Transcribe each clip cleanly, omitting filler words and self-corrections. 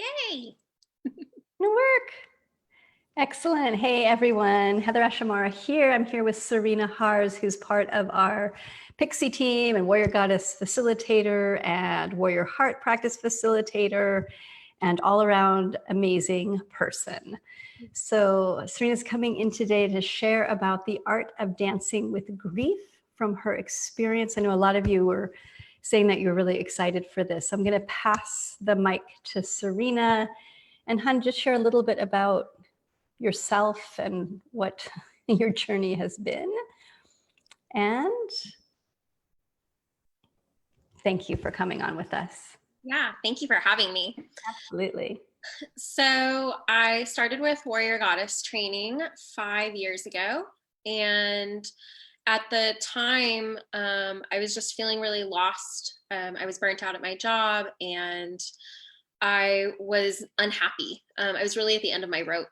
Yay! Gonna work. Excellent. Hey, everyone. Heather Ashamara here. I'm here with Serena Hars, who's part of our Pixie team and Warrior Goddess facilitator and Warrior Heart practice facilitator and all around amazing person. So Serena's coming in today to share about the art of dancing with grief from her experience. I know a lot of you were saying that you're really excited for this. I'm going to pass the mic to Serena. And Hun, just share a little bit about yourself and what your journey has been. And thank you for coming on with us. Yeah, thank you for having me. Absolutely. So I started with Warrior Goddess training 5 years ago. And at the time, I was just feeling really lost. I was burnt out at my job and I was unhappy. I was really at the end of my rope.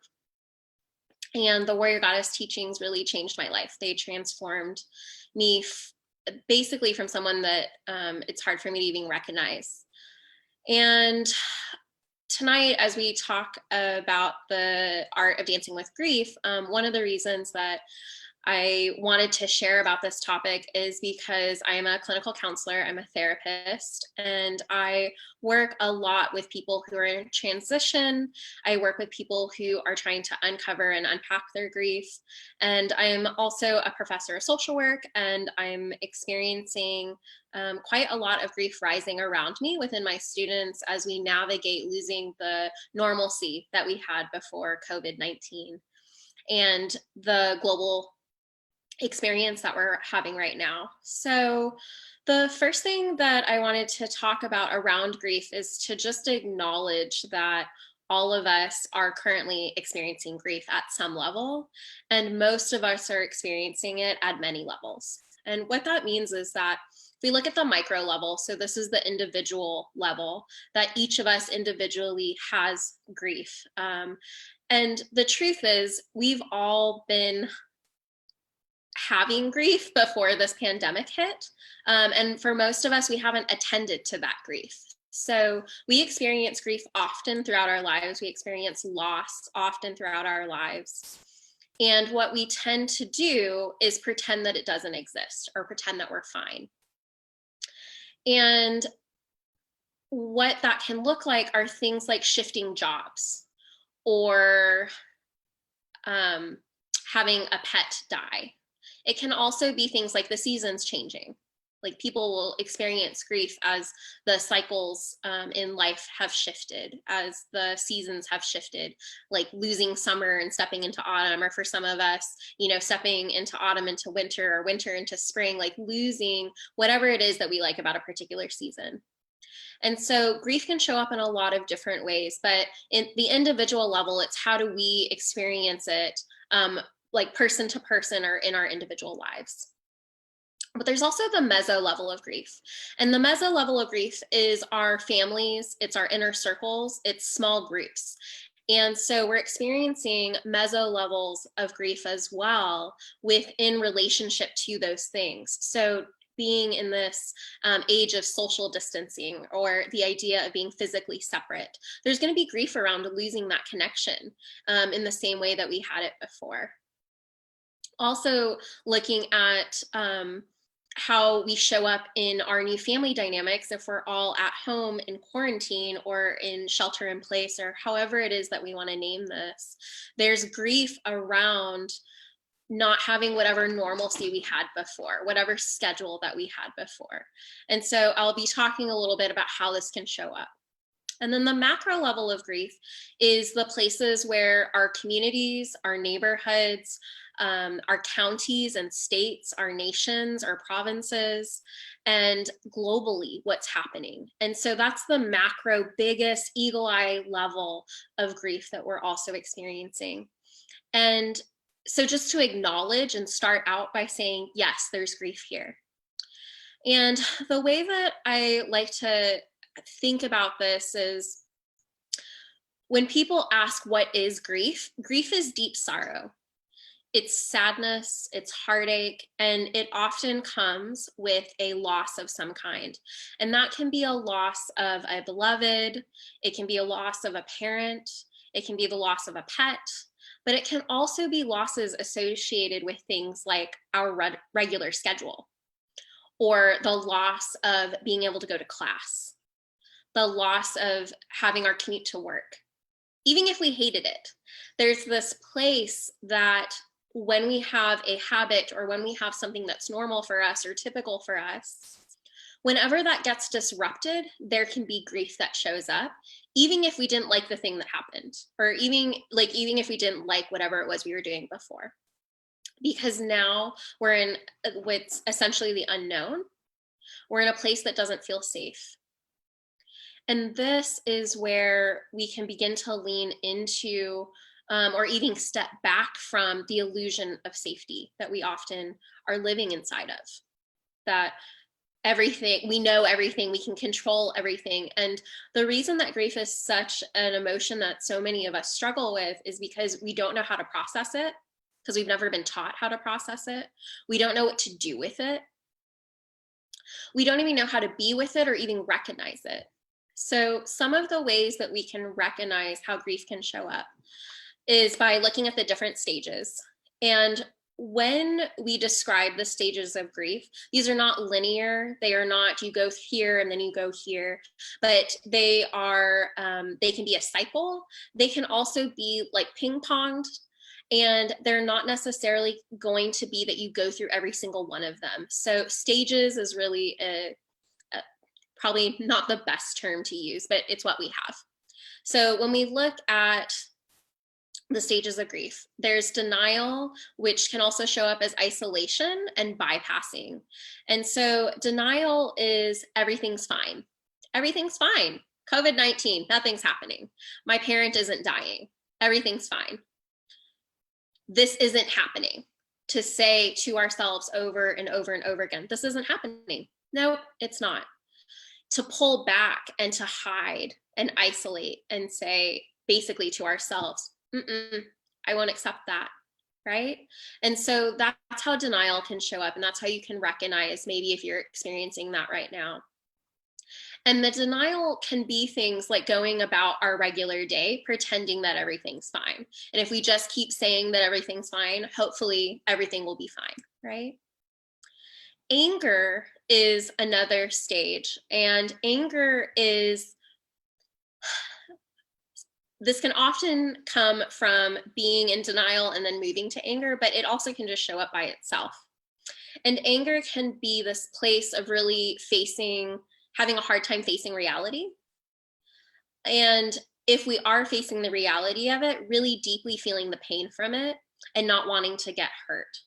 And the Warrior Goddess teachings really changed my life. They transformed me basically from someone that it's hard for me to even recognize. And tonight, as we talk about the art of dancing with grief, one of the reasons that I wanted to share about this topic is because I am a clinical counselor, I'm a therapist, and I work a lot with people who are in transition. I work with people who are trying to uncover and unpack their grief. And I'm also a professor of social work, and I'm experiencing quite a lot of grief rising around me within my students as we navigate losing the normalcy that we had before COVID-19 and the global experience that we're having right now. So the first thing that I wanted to talk about around grief is to just acknowledge that all of us are currently experiencing grief at some level, and most of us are experiencing it at many levels. And what that means is that if we look at the micro level, so this is the individual level, that each of us individually has grief. And the truth is, we've all been having grief before this pandemic hit. And for most of us, we haven't attended to that grief. So we experience grief often throughout our lives. We experience loss often throughout our lives. And what we tend to do is pretend that it doesn't exist or pretend that we're fine. And what that can look like are things like shifting jobs or having a pet die. It can also be things like the seasons changing. Like people will experience grief as the cycles in life have shifted, as the seasons have shifted, like losing summer and stepping into autumn, or for some of us, stepping into autumn into winter or winter into spring, like losing whatever it is that we like about a particular season. And so grief can show up in a lot of different ways, but in the individual level, it's how do we experience it like person to person or in our individual lives. But there's also the meso level of grief. And the meso level of grief is our families, it's our inner circles, it's small groups. And so we're experiencing meso levels of grief as well within relationship to those things. So being in this age of social distancing or the idea of being physically separate, there's going to be grief around losing that connection in the same way that we had it before. Also looking at how we show up in our new family dynamics if we're all at home in quarantine or in shelter in place, or however it is that we want to name this. There's grief around not having whatever normalcy we had before, whatever schedule that we had before. And so I'll be talking a little bit about how this can show up. And then the macro level of grief is the places where our communities, our neighborhoods, our counties and states, our nations, our provinces, and globally what's happening. And so that's the macro, biggest eagle eye level of grief that we're also experiencing. And so just to acknowledge and start out by saying, yes, there's grief here. And the way that I like to think about this is when people ask what is grief, grief is deep sorrow. It's sadness, it's heartache, and it often comes with a loss of some kind. And that can be a loss of a beloved, it can be a loss of a parent, it can be the loss of a pet, but it can also be losses associated with things like our regular schedule, or the loss of being able to go to class, the loss of having our commute to work. Even if we hated it, there's this place that when we have a habit or when we have something that's normal for us or typical for us, whenever that gets disrupted, there can be grief that shows up, even if we didn't like the thing that happened, or even if we didn't like whatever it was we were doing before. Because now we're in what's essentially the unknown. We're in a place that doesn't feel safe. And this is where we can begin to lean into or even step back from the illusion of safety that we often are living inside of. That everything, we know everything, we can control everything. And the reason that grief is such an emotion that so many of us struggle with is because we don't know how to process it, because we've never been taught how to process it. We don't know what to do with it. We don't even know how to be with it or even recognize it. So some of the ways that we can recognize how grief can show up is by looking at the different stages. And when we describe the stages of grief, these are not linear. They are not, you go here and then you go here, but they are, they can be a cycle. They can also be like ping ponged, and they're not necessarily going to be that you go through every single one of them. So stages is really probably not the best term to use, but it's what we have. So when we look at the stages of grief, there's denial, which can also show up as isolation and bypassing. And so denial is everything's fine. Everything's fine. COVID-19, nothing's happening. My parent isn't dying. Everything's fine. This isn't happening. To say to ourselves over and over and over again, this isn't happening. No, it's not. To pull back and to hide and isolate and say basically to ourselves, I won't accept that, right? And so that's how denial can show up, and that's how you can recognize maybe if you're experiencing that right now. And the denial can be things like going about our regular day, pretending that everything's fine. And if we just keep saying that everything's fine, hopefully everything will be fine, right? Anger is another stage, and anger is, this can often come from being in denial and then moving to anger, but it also can just show up by itself. And anger can be this place of really having a hard time facing reality. And if we are facing the reality of it, really deeply feeling the pain from it and not wanting to get hurt.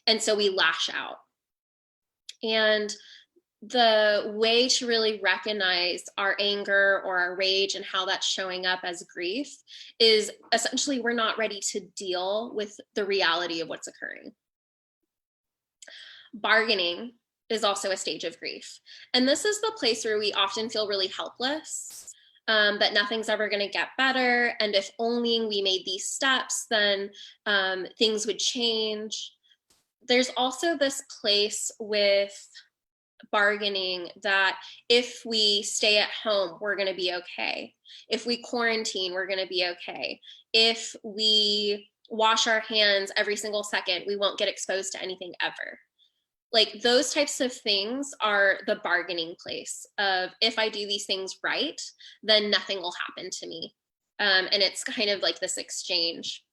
And so we lash out. And the way to really recognize our anger or our rage and how that's showing up as grief is essentially we're not ready to deal with the reality of what's occurring. Bargaining is also a stage of grief. And this is the place where we often feel really helpless, that nothing's ever going to get better. And if only we made these steps, then things would change. There's also this place with bargaining that if we stay at home, we're going to be okay. If we quarantine, we're going to be okay. If we wash our hands every single second, we won't get exposed to anything ever. Like those types of things are the bargaining place of, if I do these things right, then nothing will happen to me. And it's kind of like this exchange.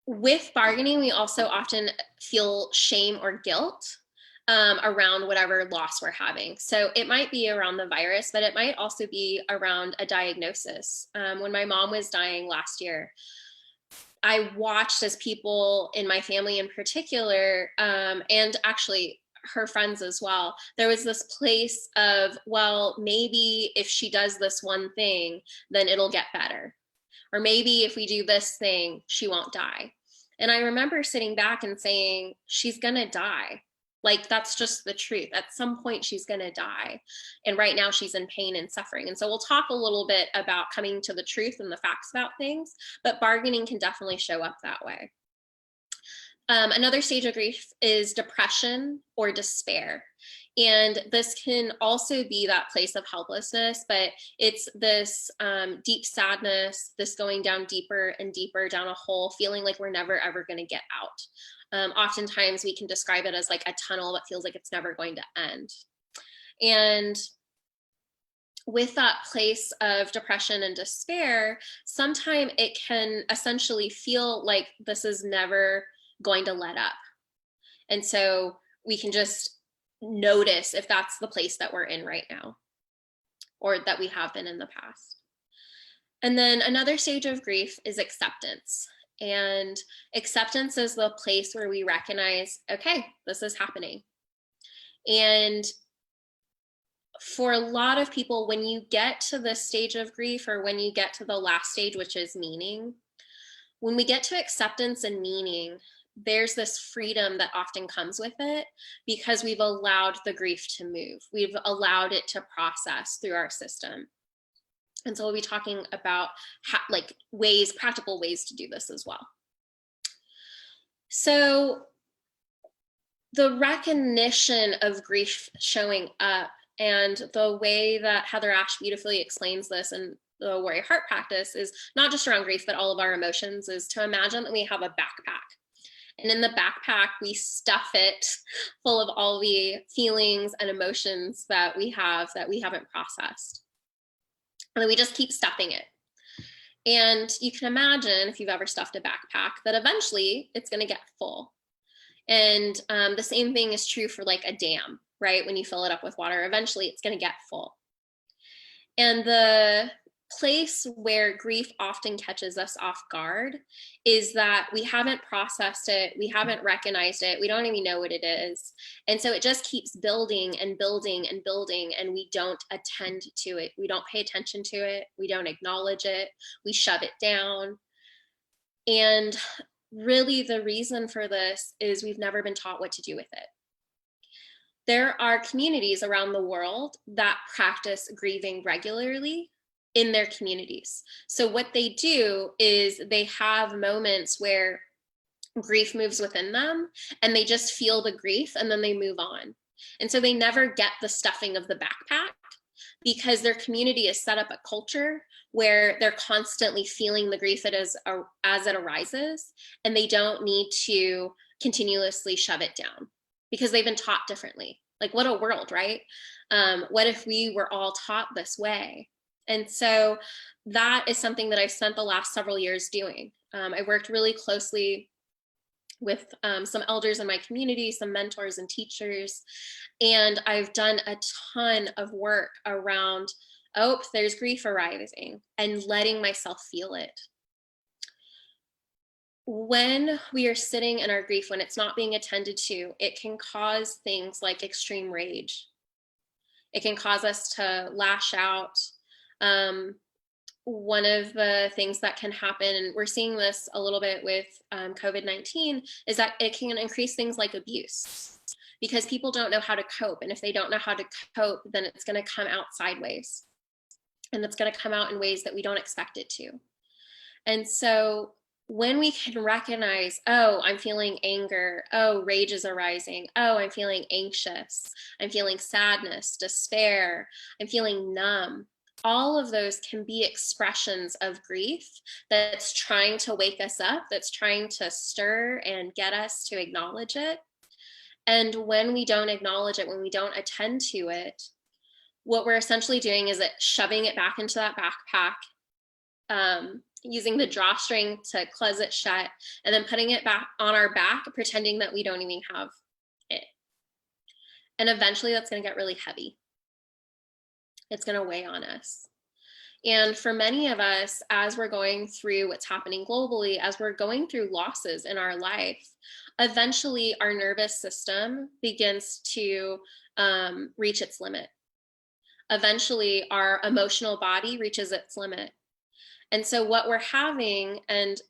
With bargaining, we also often feel shame or guilt around whatever loss we're having. So it might be around the virus, but it might also be around a diagnosis. When my mom was dying last year, I watched as people in my family in particular, and actually her friends as well, there was this place of, well, maybe if she does this one thing, then it'll get better. Or maybe if we do this thing, she won't die. And I remember sitting back and saying, she's gonna die. Like, that's just the truth. At some point, she's going to die. And right now, she's in pain and suffering. And so we'll talk a little bit about coming to the truth and the facts about things, but bargaining can definitely show up that way. Another stage of grief is depression or despair. And this can also be that place of helplessness, but it's this deep sadness, this going down deeper and deeper down a hole, feeling like we're never, ever going to get out. Oftentimes we can describe it as like a tunnel that feels like it's never going to end. And with that place of depression and despair, sometimes it can essentially feel like this is never going to let up. And so we can just notice if that's the place that we're in right now, or that we have been in the past. And then another stage of grief is acceptance. And acceptance is the place where we recognize, okay, this is happening. And for a lot of people, when you get to this stage of grief, or when you get to the last stage, which is meaning, when we get to acceptance and meaning, there's this freedom that often comes with it, because we've allowed the grief to move. We've allowed it to process through our system. And so we'll be talking about like practical ways to do this as well. So the recognition of grief showing up, and the way that Heather Ash beautifully explains this in the Warrior Heart practice, is not just around grief, but all of our emotions, is to imagine that we have a backpack. And in the backpack, we stuff it full of all the feelings and emotions that we haven't processed. And then we just keep stuffing it. And you can imagine, if you've ever stuffed a backpack, that eventually it's going to get full. And the same thing is true for like a dam, right? When you fill it up with water, eventually it's going to get full. And the place where grief often catches us off guard is that we haven't processed it, we haven't recognized it, we don't even know what it is. And so it just keeps building and building and building, and we don't attend to it. We don't pay attention to it. We don't acknowledge it. We shove it down. And really, the reason for this is we've never been taught what to do with it. There are communities around the world that practice grieving regularly in their communities. So what they do is they have moments where grief moves within them, and they just feel the grief, and then they move on. And so they never get the stuffing of the backpack, because their community is set up a culture where they're constantly feeling the grief as it arises, and they don't need to continuously shove it down, because they've been taught differently. Like, what a world, right? What if we were all taught this way? And so that is something that I've spent the last several years doing. I worked really closely with some elders in my community, some mentors and teachers, and I've done a ton of work around, oh, there's grief arising, and letting myself feel it. When we are sitting in our grief, when it's not being attended to, it can cause things like extreme rage. It can cause us to lash out. One of the things that can happen, and we're seeing this a little bit with COVID-19, is that it can increase things like abuse, because people don't know how to cope. And if they don't know how to cope, then it's going to come out sideways, and it's going to come out in ways that we don't expect it to. And so when we can recognize, oh, I'm feeling anger, oh, rage is arising, oh, I'm feeling anxious, I'm feeling sadness, despair, I'm feeling numb, all of those can be expressions of grief that's trying to wake us up, that's trying to stir and get us to acknowledge it. And when we don't acknowledge it, when we don't attend to it, what we're essentially doing is shoving it back into that backpack, using the drawstring to close it shut, and then putting it back on our back, pretending that we don't even have it. And eventually that's going to get really heavy. It's going to weigh on us. And for many of us, as we're going through what's happening globally, as we're going through losses in our life, eventually our nervous system begins to reach its limit. Eventually our emotional body reaches its limit. And so what we're having, and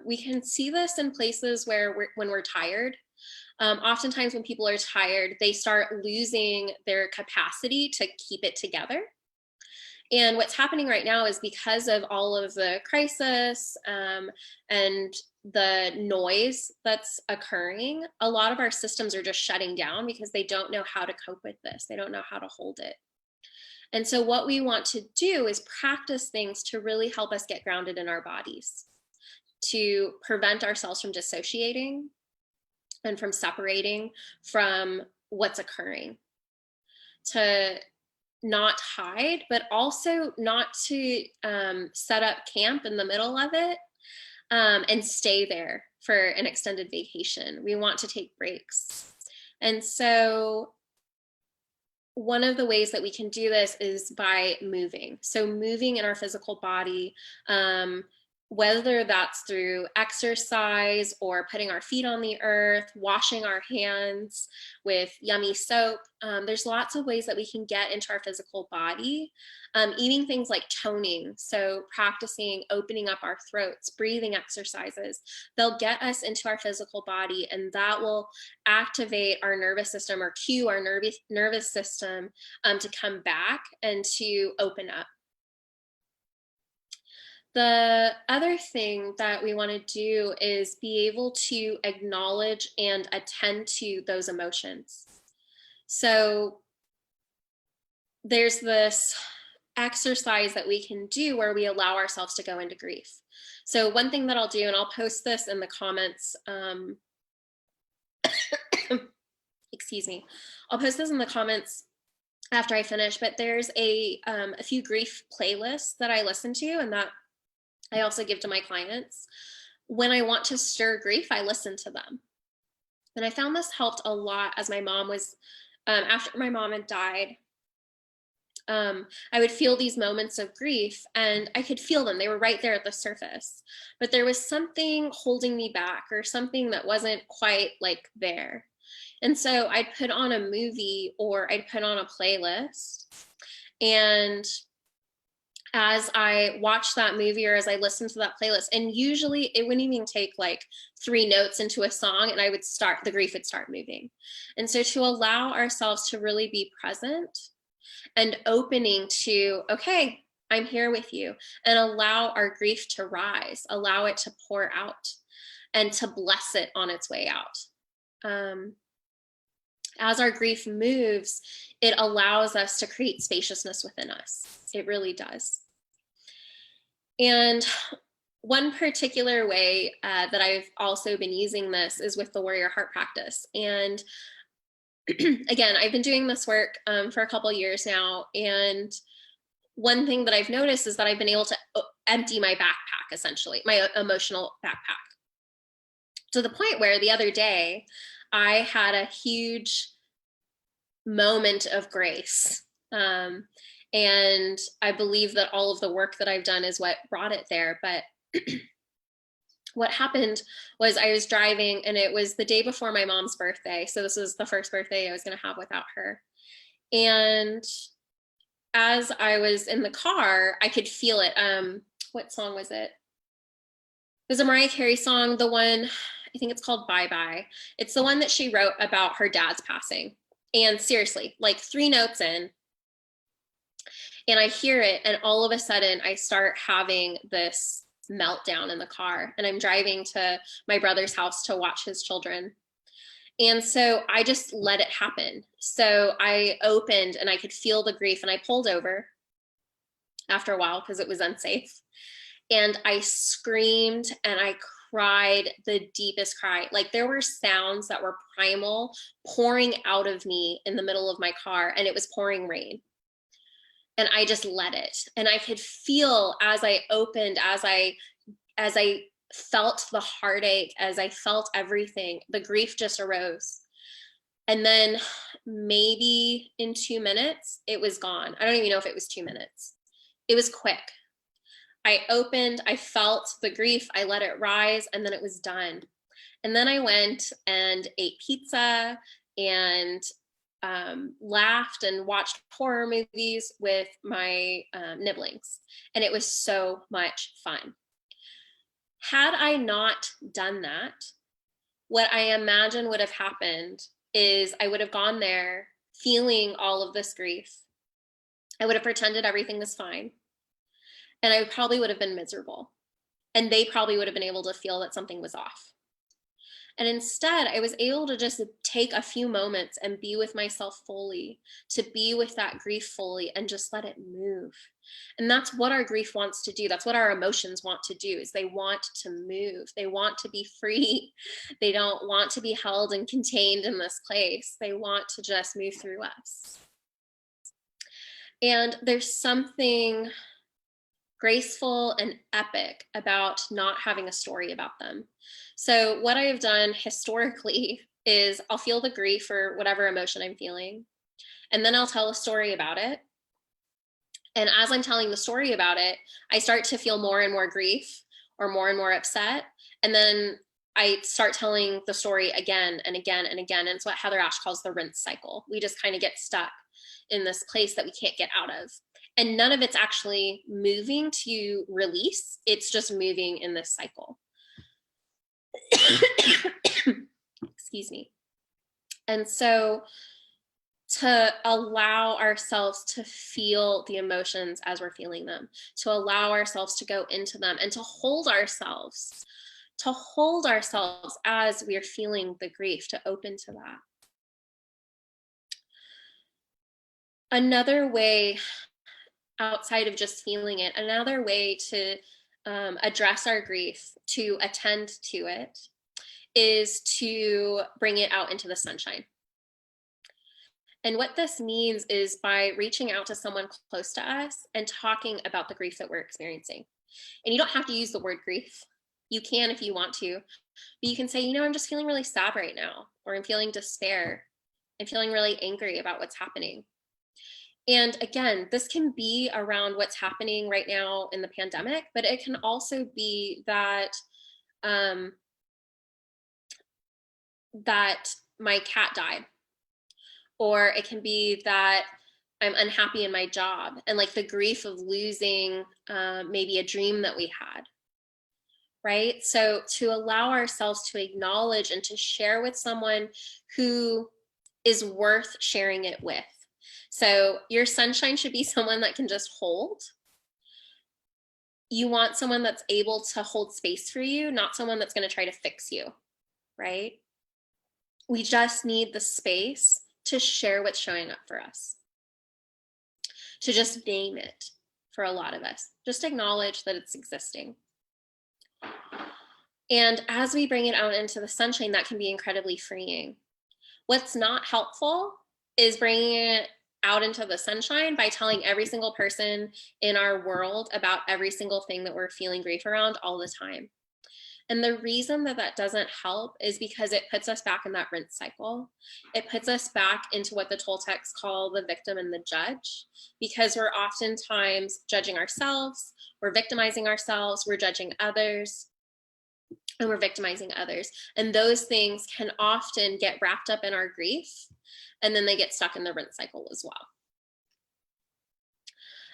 we can see this in places where when we're tired, Oftentimes when people are tired, they start losing their capacity to keep it together. And what's happening right now is because of all of the crisis and the noise that's occurring, a lot of our systems are just shutting down because they don't know how to cope with this. They don't know how to hold it. And so what we want to do is practice things to really help us get grounded in our bodies, to prevent ourselves from dissociating and from separating from what's occurring, to not hide, but also not to set up camp in the middle of it and stay there for an extended vacation. We want to take breaks. And so one of the ways that we can do this is by moving. So moving in our physical body, whether that's through exercise or putting our feet on the earth, washing our hands with yummy soap. There's lots of ways that we can get into our physical body. Eating things like toning, so practicing opening up our throats, breathing exercises, they'll get us into our physical body, and that will activate our nervous system or cue our nervous system to come back and to open up. The other thing that we want to do is be able to acknowledge and attend to those emotions. So there's this exercise that we can do where we allow ourselves to go into grief. So one thing that I'll do, and I'll post this in the comments, excuse me, I'll post this in the comments after I finish, but there's a few grief playlists that I listen to and that I also give to my clients. When I want to stir grief, I listen to them. And I found this helped a lot as my mom was, after my mom had died, I would feel these moments of grief and I could feel them. They were right there at the surface, but there was something holding me back or something that wasn't quite like there. And so I'd put on a movie or I'd put on a playlist, and as I watched that movie or as I listened to that playlist, and usually it wouldn't even take like 3 notes into a song and the grief would start moving. And so to allow ourselves to really be present and opening to, okay, I'm here with you, and allow our grief to rise, allow it to pour out and to bless it on its way out. As our grief moves, it allows us to create spaciousness within us. It really does. And one particular way that I've also been using this is with the Warrior Heart practice. And again, I've been doing this work for a couple years now. And one thing that I've noticed is that I've been able to empty my backpack, essentially, my emotional backpack, to the point where the other day I had a huge moment of grace. And I believe that all of the work that I've done is what brought it there. But what happened was I was driving, and it was the day before my mom's birthday. So this was the first birthday I was going to have without her. And as I was in the car, I could feel it. What song was it? It was a Mariah Carey song, the one, I think it's called Bye Bye. It's the one that she wrote about her dad's passing. And seriously, like 3 notes in, and I hear it, and all of a sudden I start having this meltdown in the car, and I'm driving to my brother's house to watch his children. And so I just let it happen. So I opened and I could feel the grief, and I pulled over after a while because it was unsafe. And I screamed and I cried the deepest cry. Like there were sounds that were primal pouring out of me in the middle of my car, and it was pouring rain. And I just let it. And I could feel as I opened, as I felt the heartache, as I felt everything, the grief just arose. And then maybe in 2 minutes, it was gone. I don't even know if it was 2 minutes. It was quick. I opened, I felt the grief, I let it rise, and then it was done. And then I went and ate pizza and laughed and watched horror movies with my nibblings. And it was so much fun. Had I not done that, what I imagine would have happened is I would have gone there feeling all of this grief. I would have pretended everything was fine. And I probably would have been miserable. And they probably would have been able to feel that something was off. And instead, I was able to just take a few moments and be with myself fully, to be with that grief fully and just let it move. And that's what our grief wants to do. That's what our emotions want to do, is they want to move. They want to be free. They don't want to be held and contained in this place. They want to just move through us. And there's something graceful and epic about not having a story about them. So what I have done historically is I'll feel the grief or whatever emotion I'm feeling, and then I'll tell a story about it. And as I'm telling the story about it, I start to feel more and more grief or more upset. And then I start telling the story again and again and again. And it's what Heather Ashe calls the rinse cycle. We just kind of get stuck in this place that we can't get out of. And none of it's actually moving to release. It's just moving in this cycle. Excuse me. And so to allow ourselves to feel the emotions as we're feeling them, to allow ourselves to go into them, and to hold ourselves as we are feeling the grief, to open to that. Another way, outside of just feeling it, another way to address our grief, to attend to it, is to bring it out into the sunshine. And what this means is by reaching out to someone close to us and talking about the grief that we're experiencing. And you don't have to use the word grief. You can if you want to, but you can say, I'm just feeling really sad right now, or I'm feeling despair. I'm feeling really angry about what's happening. And again, this can be around what's happening right now in the pandemic, but it can also be that that my cat died, or it can be that I'm unhappy in my job, and like the grief of losing maybe a dream that we had, right? So to allow ourselves to acknowledge and to share with someone who is worth sharing it with. So your sunshine should be someone that can just hold. You want someone that's able to hold space for you, not someone that's going to try to fix you, right? We just need the space to share what's showing up for us, to just name it. For a lot of us, just acknowledge that it's existing. And as we bring it out into the sunshine, that can be incredibly freeing. What's not helpful is bringing it out into the sunshine by telling every single person in our world about every single thing that we're feeling grief around all the time. And the reason that that doesn't help is because it puts us back in that rinse cycle. It puts us back into what the Toltecs call the victim and the judge, because we're oftentimes judging ourselves, we're victimizing ourselves, we're judging others, and we're victimizing others. And those things can often get wrapped up in our grief, and then they get stuck in the rinse cycle as well.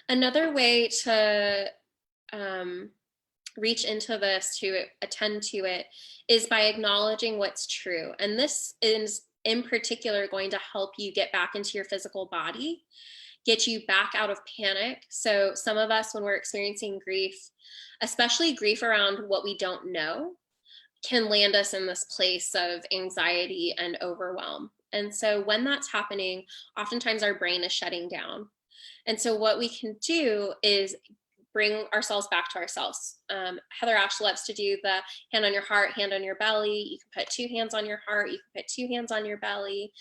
Another way to reach into this, to attend to it, is by acknowledging what's true. And this is in particular going to help you get back into your physical body, get you back out of panic. So some of us, when we're experiencing grief, especially grief around what we don't know, can land us in this place of anxiety and overwhelm. And so when that's happening, oftentimes our brain is shutting down. And so what we can do is bring ourselves back to ourselves. Heather Ashe loves to do the hand on your heart, hand on your belly. You can put 2 hands on your heart. You can put 2 hands on your belly.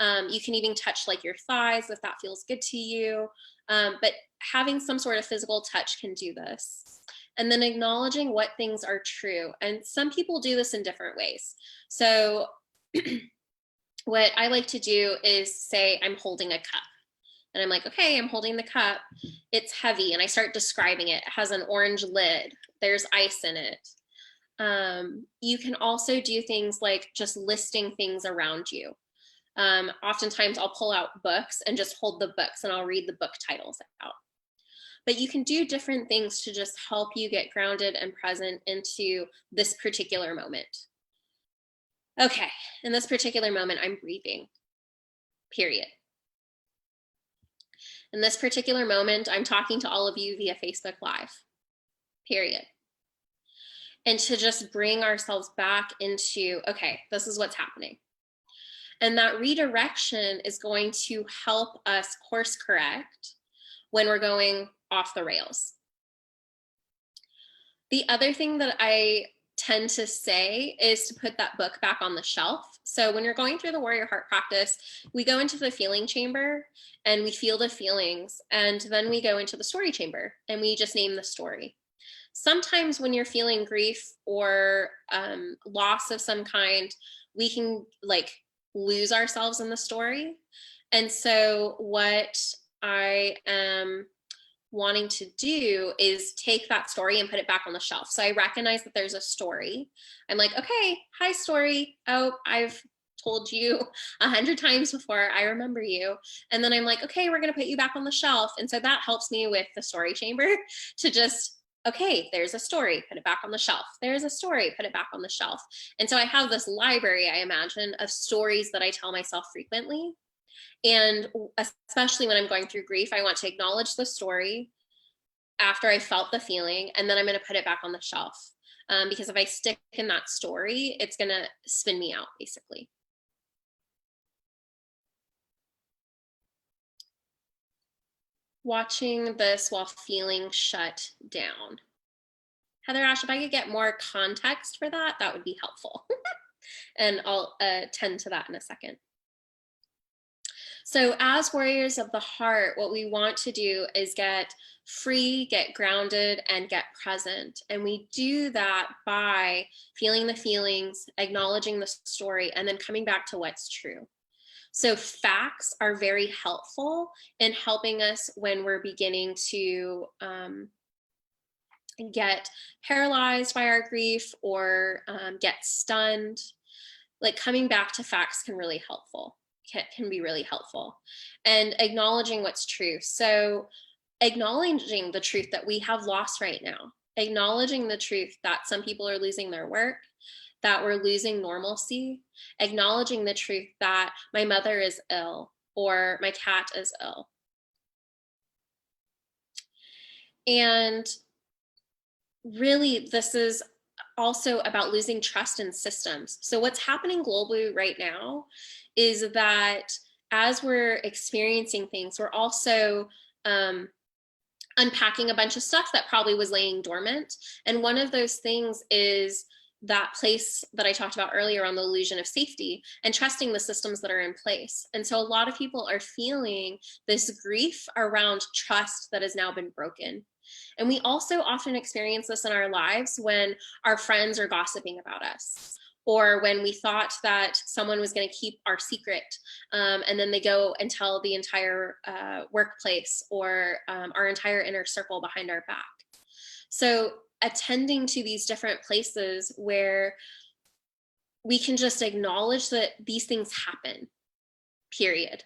You can even touch like your thighs if that feels good to you. But having some sort of physical touch can do this. And then acknowledging what things are true. And some people do this in different ways. So what I like to do is say, I'm holding a cup. And I'm like, okay, I'm holding the cup. It's heavy. And I start describing it. It has an orange lid. There's ice in it. You can also do things like just listing things around you. Oftentimes I'll pull out books and just hold the books, and I'll read the book titles out. But you can do different things to just help you get grounded and present into this particular moment. Okay, in this particular moment, I'm grieving, period. In this particular moment, I'm talking to all of you via Facebook Live, period. And to just bring ourselves back into, okay, this is what's happening. And that redirection is going to help us course correct when we're going off the rails. The other thing that I tend to say is to put that book back on the shelf. So when you're going through the Warrior Heart practice, we go into the feeling chamber and we feel the feelings, and then we go into the story chamber and we just name the story. Sometimes when you're feeling grief or loss of some kind, we can like lose ourselves in the story. And so what I am wanting to do is take that story and put it back on the shelf. So I recognize that there's a story. I'm like, okay, hi story. Oh, I've told you 100 times before. I remember you. And then I'm like, okay, we're going to put you back on the shelf. And so that helps me with the story chamber to just, okay, there's a story, put it back on the shelf. There's a story, put it back on the shelf. And so I have this library, I imagine, of stories that I tell myself frequently. And especially when I'm going through grief, I want to acknowledge the story after I felt the feeling, and then I'm going to put it back on the shelf. Because if I stick in that story, it's going to spin me out, basically. Watching this while feeling shut down. Heather Ash, if I could get more context for that, that would be helpful. And I'll tend to that in a second. So as warriors of the heart, what we want to do is get free, get grounded, and get present. And we do that by feeling the feelings, acknowledging the story, and then coming back to what's true. So facts are very helpful in helping us when we're beginning to get paralyzed by our grief or get stunned. Like coming back to facts can really helpful. Can be really helpful, and acknowledging what's true. So acknowledging the truth that we have lost right now, acknowledging the truth that some people are losing their work, that we're losing normalcy, acknowledging the truth that my mother is ill or my cat is ill. And really, this is also about losing trust in systems. So what's happening globally right now is that as we're experiencing things, we're also unpacking a bunch of stuff that probably was laying dormant. And one of those things is that place that I talked about earlier on the illusion of safety and trusting the systems that are in place. And so a lot of people are feeling this grief around trust that has now been broken. And we also often experience this in our lives when our friends are gossiping about us, or when we thought that someone was going to keep our secret, and then they go and tell the entire workplace or our entire inner circle behind our back. So attending to these different places where we can just acknowledge that these things happen, period,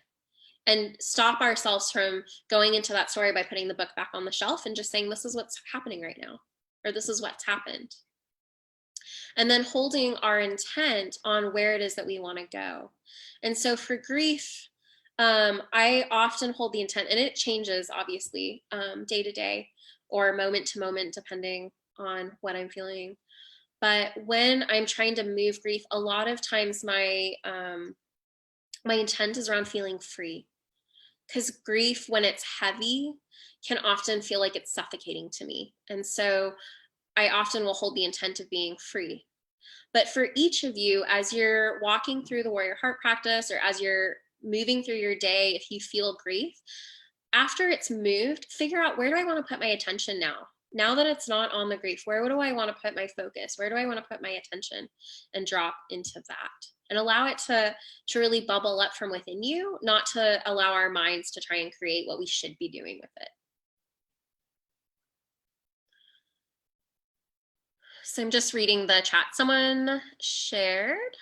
and stop ourselves from going into that story by putting the book back on the shelf and just saying, this is what's happening right now, or this is what's happened. And then holding our intent on where it is that we want to go. And so for grief, I often hold the intent, and it changes obviously day to day or moment to moment, depending on what I'm feeling. But when I'm trying to move grief, a lot of times my intent is around feeling free. Because grief, when it's heavy, can often feel like it's suffocating to me. And so I often will hold the intent of being free. But for each of you, as you're walking through the Warrior Heart practice, or as you're moving through your day, if you feel grief, after it's moved, figure out, where do I want to put my attention now? Now that it's not on the grief, where do I want to put my focus? Where do I want to put my attention? And drop into that. And allow it to really bubble up from within you, not to allow our minds to try and create what we should be doing with it. So I'm just reading the chat someone shared.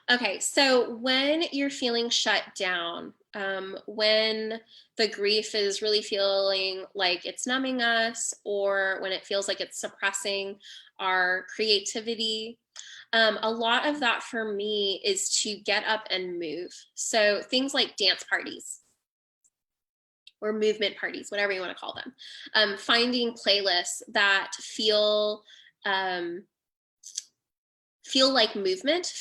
Okay, so when you're feeling shut down, when the grief is really feeling like it's numbing us, or when it feels like it's suppressing our creativity, a lot of that for me is to get up and move. So things like dance parties or movement parties, whatever you want to call them, finding playlists that um, feel like movement,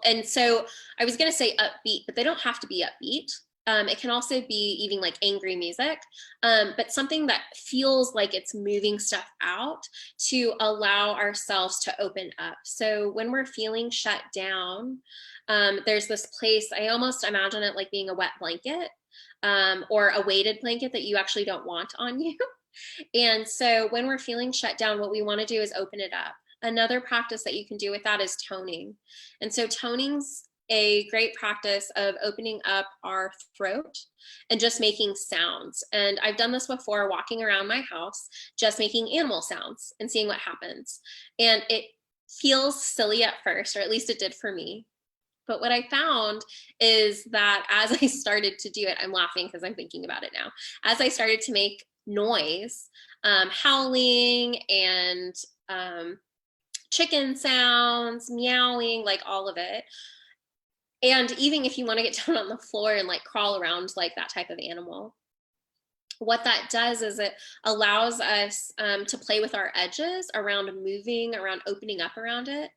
and so I was going to say upbeat, but they don't have to be upbeat. It can also be even like angry music, but something that feels like it's moving stuff out to allow ourselves to open up. So when we're feeling shut down, there's this place, I almost imagine it like being a wet blanket, or a weighted blanket that you actually don't want on you. And so when we're feeling shut down, what we want to do is open it up. Another practice that you can do with that is toning. And so toning's a great practice of opening up our throat and just making sounds. And I've done this before, walking around my house, just making animal sounds and seeing what happens. And it feels silly at first, or at least it did for me. But what I found is that as I started to do it, I'm laughing because I'm thinking about it now. As I started to make noise, howling and chicken sounds, meowing, like all of it. And even if you want to get down on the floor and like crawl around like that type of animal, what that does is it allows us to play with our edges around moving, around opening up around it.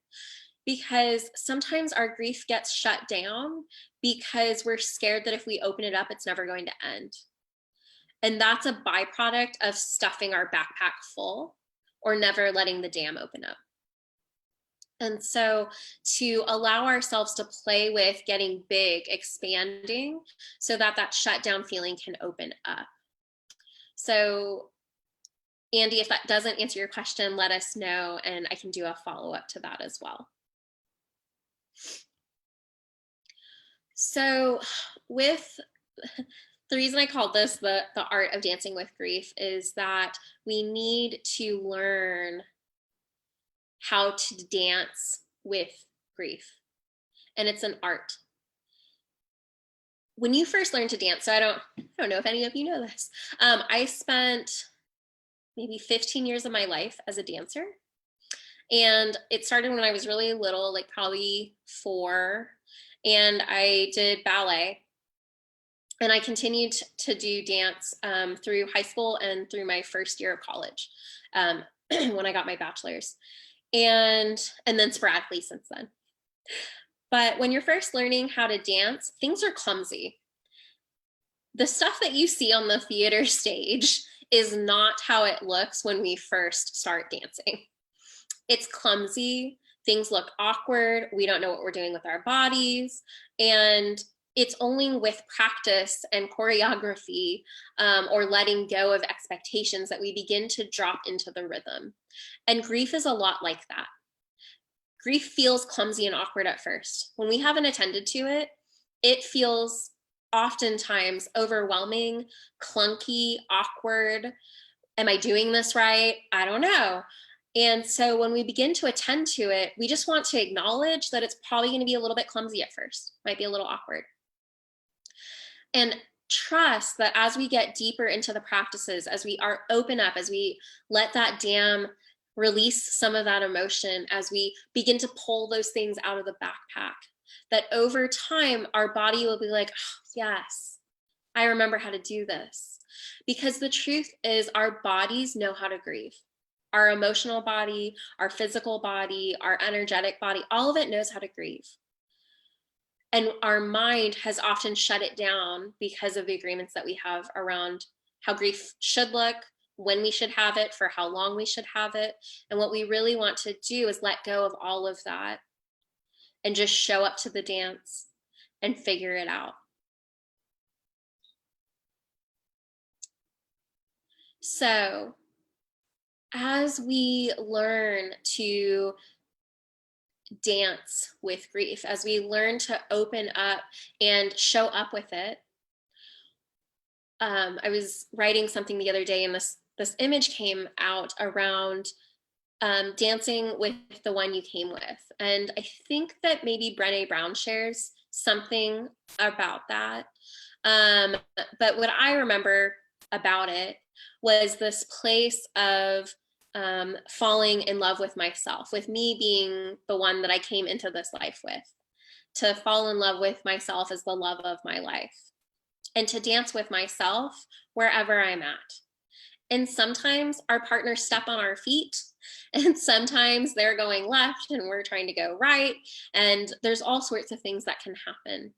Because sometimes our grief gets shut down because we're scared that if we open it up, it's never going to end. And that's a byproduct of stuffing our backpack full or never letting the dam open up. And so to allow ourselves to play with getting big, expanding, so that that shutdown feeling can open up. So Andy, if that doesn't answer your question, let us know and I can do a follow-up to that as well. So with the reason I called this the art of dancing with grief is that we need to learn how to dance with grief. And it's an art. When you first learn to dance, so I don't know if any of you know this, I spent maybe 15 years of my life as a dancer. And it started when I was really little, like probably 4, and I did ballet. And I continued to do dance through high school and through my first year of college, when I got my bachelor's, and then sporadically since then. But when you're first learning how to dance, things are clumsy. The stuff that you see on the theater stage is not how it looks when we first start dancing. It's clumsy, things look awkward, we don't know what we're doing with our bodies, and it's only with practice and choreography, or letting go of expectations, that we begin to drop into the rhythm. And grief is a lot like that. Grief feels clumsy and awkward at first. When we haven't attended to it, it feels oftentimes overwhelming, clunky, awkward. Am I doing this right? I don't know. And so when we begin to attend to it, we just want to acknowledge that it's probably going to be a little bit clumsy at first, might be a little awkward. And trust that as we get deeper into the practices, as we are open up, as we let that dam release some of that emotion, as we begin to pull those things out of the backpack, that over time, our body will be like, oh, yes, I remember how to do this. Because the truth is, our bodies know how to grieve. Our emotional body, our physical body, our energetic body, all of it knows how to grieve. And our mind has often shut it down because of the agreements that we have around how grief should look, when we should have it, for how long we should have it. And what we really want to do is let go of all of that and just show up to the dance and figure it out. So as we learn to dance with grief, as we learn to open up and show up with it, I was writing something the other day, and this image came out around dancing with the one you came with. And I think that maybe Brené Brown shares something about that. But what I remember about it was this place of falling in love with myself, with me being the one that I came into this life with, to fall in love with myself as the love of my life, and to dance with myself wherever I'm at. And sometimes our partners step on our feet, and sometimes they're going left and we're trying to go right. And there's all sorts of things that can happen.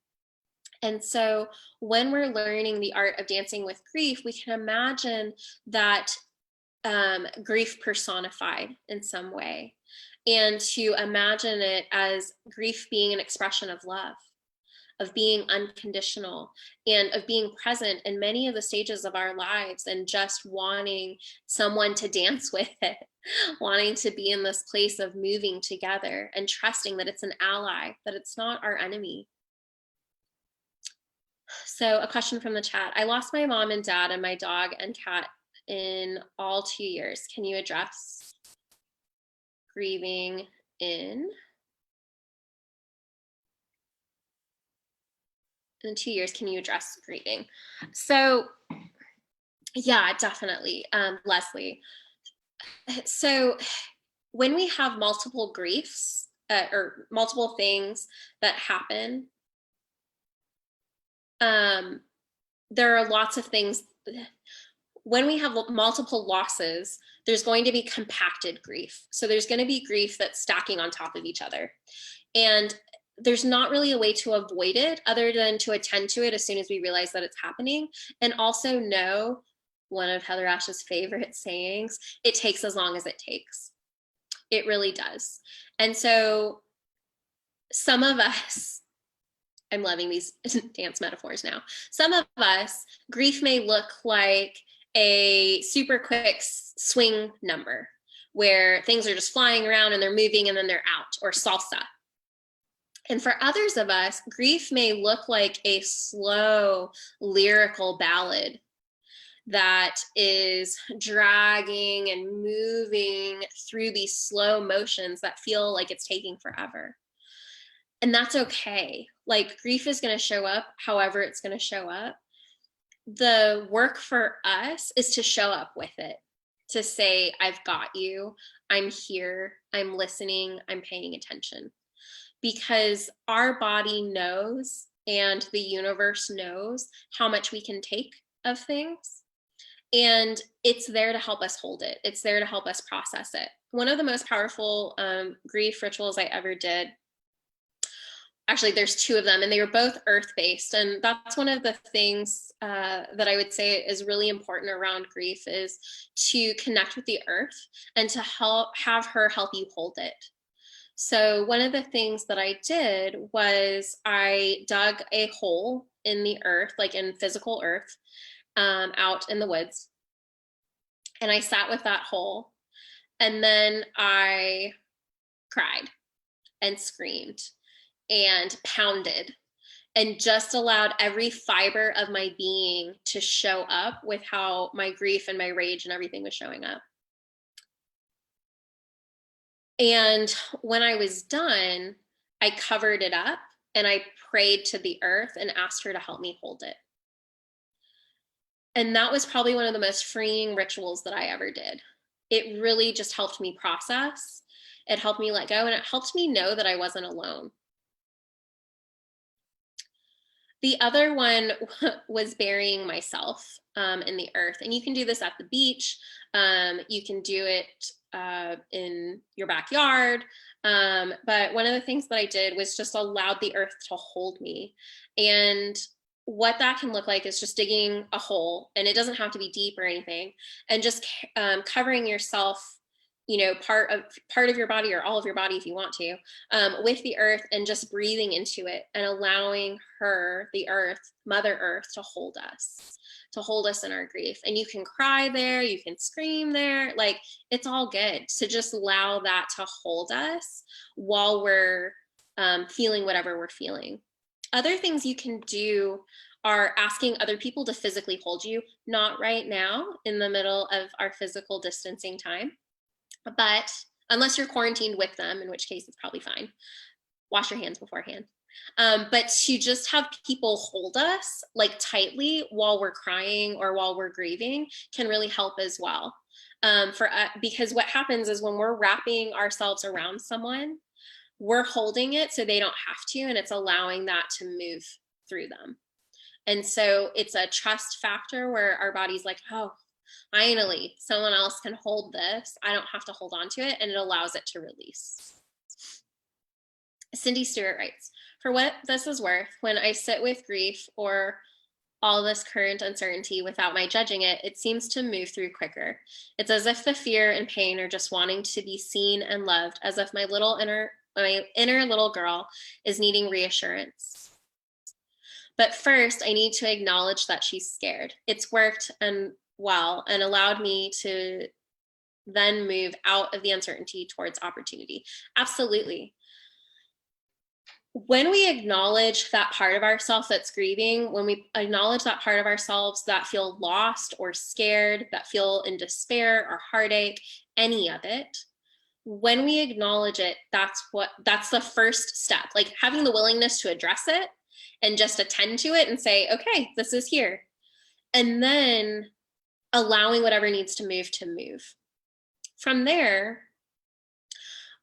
And so when we're learning the art of dancing with grief, we can imagine that grief personified in some way, and to imagine it as grief being an expression of love, of being unconditional, and of being present in many of the stages of our lives, and just wanting someone to dance with it, wanting to be in this place of moving together and trusting that it's an ally, that it's not our enemy. So a question from the chat: I lost my mom and dad and my dog and cat in all 2 years. Can you address grieving in 2 years? Can you address grieving? So yeah, definitely, Leslie. So when we have multiple griefs or multiple things that happen, there are lots of things. When we have multiple losses, there's going to be compacted grief. So there's going to be grief that's stacking on top of each other. And there's not really a way to avoid it other than to attend to it as soon as we realize that it's happening. And also know, one of Heather Ash's favorite sayings, it takes as long as it takes. It really does. And so some of us, I'm loving these dance metaphors now. Some of us, grief may look like a super quick swing number where things are just flying around and they're moving and then they're out, or salsa. And for others of us, grief may look like a slow lyrical ballad that is dragging and moving through these slow motions that feel like it's taking forever. And that's okay. Like, grief is going to show up however it's going to show up. The work for us is to show up with it, to say, I've got you, I'm here, I'm listening, I'm paying attention. Because our body knows, and the universe knows, how much we can take of things. And it's there to help us hold it. It's there to help us process it. One of the most powerful grief rituals I ever did, actually there's two of them, and they were both earth-based, and that's one of the things that I would say is really important around grief, is to connect with the earth and to have her help you hold it. So one of the things that I did was I dug a hole in the earth, like in physical earth, out in the woods, and I sat with that hole, and then I cried and screamed and pounded, and just allowed every fiber of my being to show up with how my grief and my rage and everything was showing up. And when I was done, I covered it up and I prayed to the earth and asked her to help me hold it. And that was probably one of the most freeing rituals that I ever did. It really just helped me process. It helped me let go, and it helped me know that I wasn't alone. The other one was burying myself in the earth. And you can do this at the beach. You can do it in your backyard. But one of the things that I did was just allowed the earth to hold me. And what that can look like is just digging a hole, and it doesn't have to be deep or anything, and just covering yourself, you know, part of your body, or all of your body if you want to, with the earth, and just breathing into it and allowing her, the earth, Mother Earth, to hold us in our grief. And you can cry there, you can scream there, like, it's all good. So just allow that to hold us while we're feeling whatever we're feeling. Other things you can do are asking other people to physically hold you, not right now in the middle of our physical distancing time, but unless you're quarantined with them, in which case it's probably fine. Wash your hands beforehand. But to just have people hold us like tightly while we're crying or while we're grieving can really help as well. Because what happens is when we're wrapping ourselves around someone, we're holding it so they don't have to, and it's allowing that to move through them. And so it's a trust factor where our body's like, oh, finally, someone else can hold this. I don't have to hold on to it, and it allows it to release. Cindy Stewart writes, for what this is worth, when I sit with grief or all this current uncertainty without my judging it, it seems to move through quicker. It's as if the fear and pain are just wanting to be seen and loved, as if my inner little girl is needing reassurance. But first, I need to acknowledge that she's scared. It's worked and well and allowed me to then move out of the uncertainty towards opportunity. Absolutely. When we acknowledge that part of ourselves that's grieving, when we acknowledge that part of ourselves that feel lost or scared, that feel in despair or heartache, any of it, when we acknowledge it, that's the first step. Like having the willingness to address it and just attend to it and say, okay, this is here. And then allowing whatever needs to move. From there,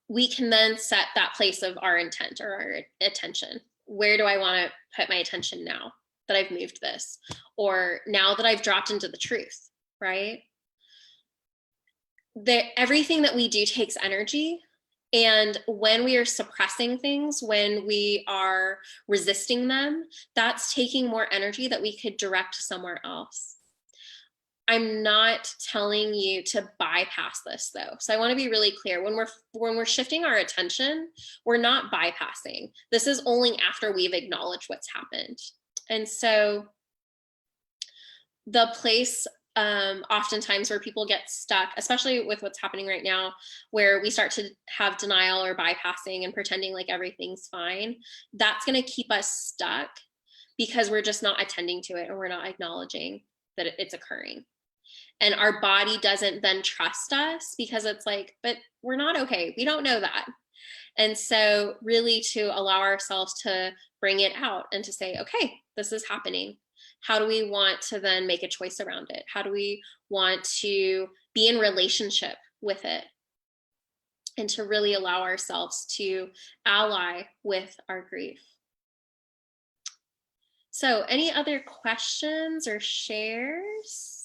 we can then set that place of our intent or our attention. Where do I want to put my attention now that I've moved this? Or now that I've dropped into the truth, right? Everything that we do takes energy. And when we are suppressing things, when we are resisting them, that's taking more energy that we could direct somewhere else. I'm not telling you to bypass this though. So I want to be really clear. When we're shifting our attention, we're not bypassing. This is only after we've acknowledged what's happened. And so the place oftentimes where people get stuck, especially with what's happening right now, where we start to have denial or bypassing and pretending like everything's fine, that's going to keep us stuck because we're just not attending to it and we're not acknowledging that it's occurring. And our body doesn't then trust us because it's like, but we're not okay. We don't know that. And so really to allow ourselves to bring it out and to say, okay, this is happening. How do we want to then make a choice around it? How do we want to be in relationship with it? And to really allow ourselves to ally with our grief. So any other questions or shares?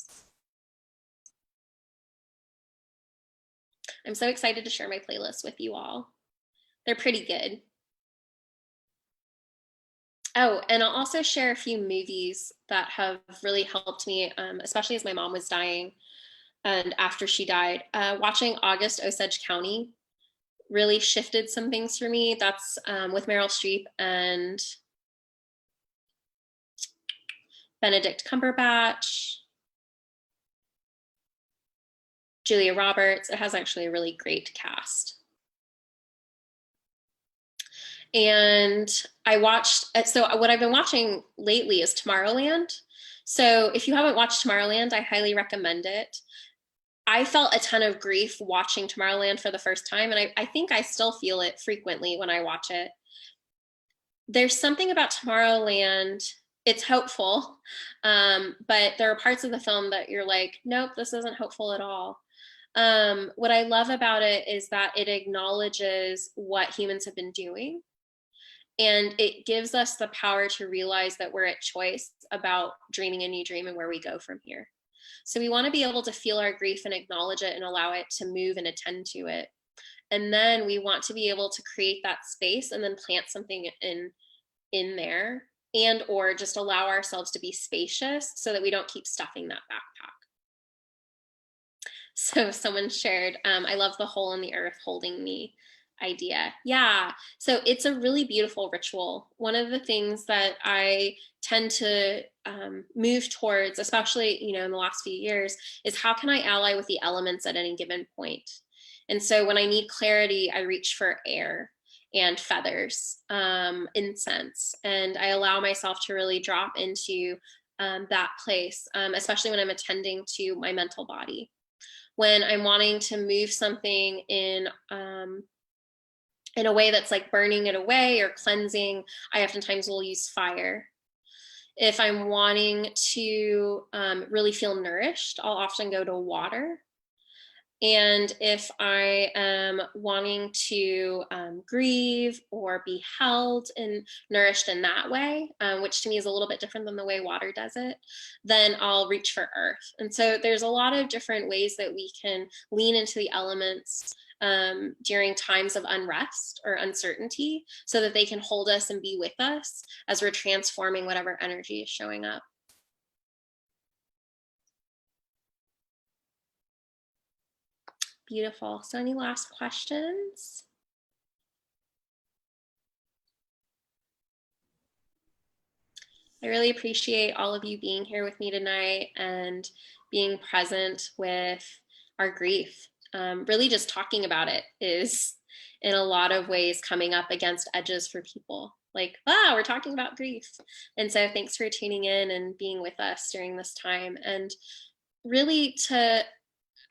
I'm so excited to share my playlist with you all. They're pretty good. Oh, and I'll also share a few movies that have really helped me, especially as my mom was dying and after she died. Watching August Osage County really shifted some things for me. That's with Meryl Streep and Benedict Cumberbatch, Julia Roberts. It has actually a really great cast. And I watched, so what I've been watching lately is Tomorrowland. So if you haven't watched Tomorrowland, I highly recommend it. I felt a ton of grief watching Tomorrowland for the first time, and I think I still feel it frequently when I watch it. There's something about Tomorrowland, it's hopeful, but there are parts of the film that you're like, nope, this isn't hopeful at all. What I love about it is that it acknowledges what humans have been doing. And it gives us the power to realize that we're at choice about dreaming a new dream and where we go from here. So we want to be able to feel our grief and acknowledge it and allow it to move and attend to it. And then we want to be able to create that space and then plant something in there, and or just allow ourselves to be spacious so that we don't keep stuffing that backpack. So someone shared, I love the hole in the earth holding me idea. Yeah, so it's a really beautiful ritual. One of the things that I tend to move towards, especially in the last few years, is how can I ally with the elements at any given point? And so when I need clarity, I reach for air and feathers, incense, and I allow myself to really drop into that place, especially when I'm attending to my mental body. When I'm wanting to move something in a way that's like burning it away or cleansing, I oftentimes will use fire. If I'm wanting to really feel nourished, I'll often go to water. And if I am wanting to grieve or be held and nourished in that way, which to me is a little bit different than the way water does it, then I'll reach for earth. And so there's a lot of different ways that we can lean into the elements during times of unrest or uncertainty so that they can hold us and be with us as we're transforming whatever energy is showing up. Beautiful. So any last questions? I really appreciate all of you being here with me tonight and being present with our grief. Really just talking about it is in a lot of ways coming up against edges for people. Like, we're talking about grief. And so thanks for tuning in and being with us during this time. And really to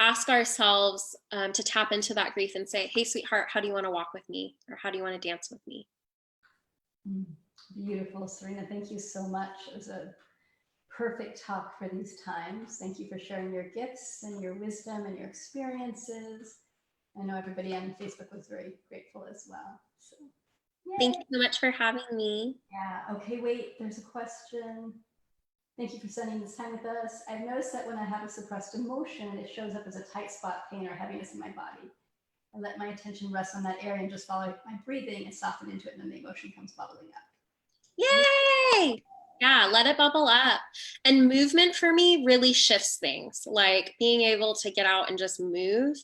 ask ourselves to tap into that grief and say, hey, sweetheart, how do you want to walk with me? Or how do you want to dance with me? Beautiful, Serena. Thank you so much. It was a perfect talk for these times. Thank you for sharing your gifts and your wisdom and your experiences. I know everybody on Facebook was very grateful as well. So, thank you so much for having me. Yeah. Okay, wait, there's a question. Thank you for spending this time with us. I've noticed that when I have a suppressed emotion, it shows up as a tight spot, pain, or heaviness in my body. I let my attention rest on that area and just follow my breathing and soften into it, and then the emotion comes bubbling up. Yay! Yeah, let it bubble up. And movement for me really shifts things, like being able to get out and just move.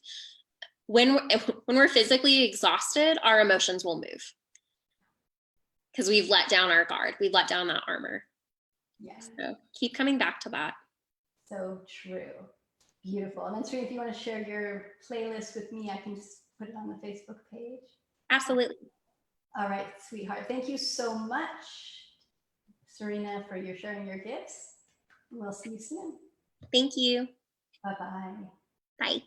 When we're physically exhausted, our emotions will move because we've let down our guard. We've let down that armor. Yes. So keep coming back to that. So true. Beautiful. And then, Serena, if you want to share your playlist with me, I can just put it on the Facebook page. Absolutely. All right, sweetheart. Thank you so much, Serena, for your sharing your gifts. We'll see you soon. Thank you. Bye-bye. Bye.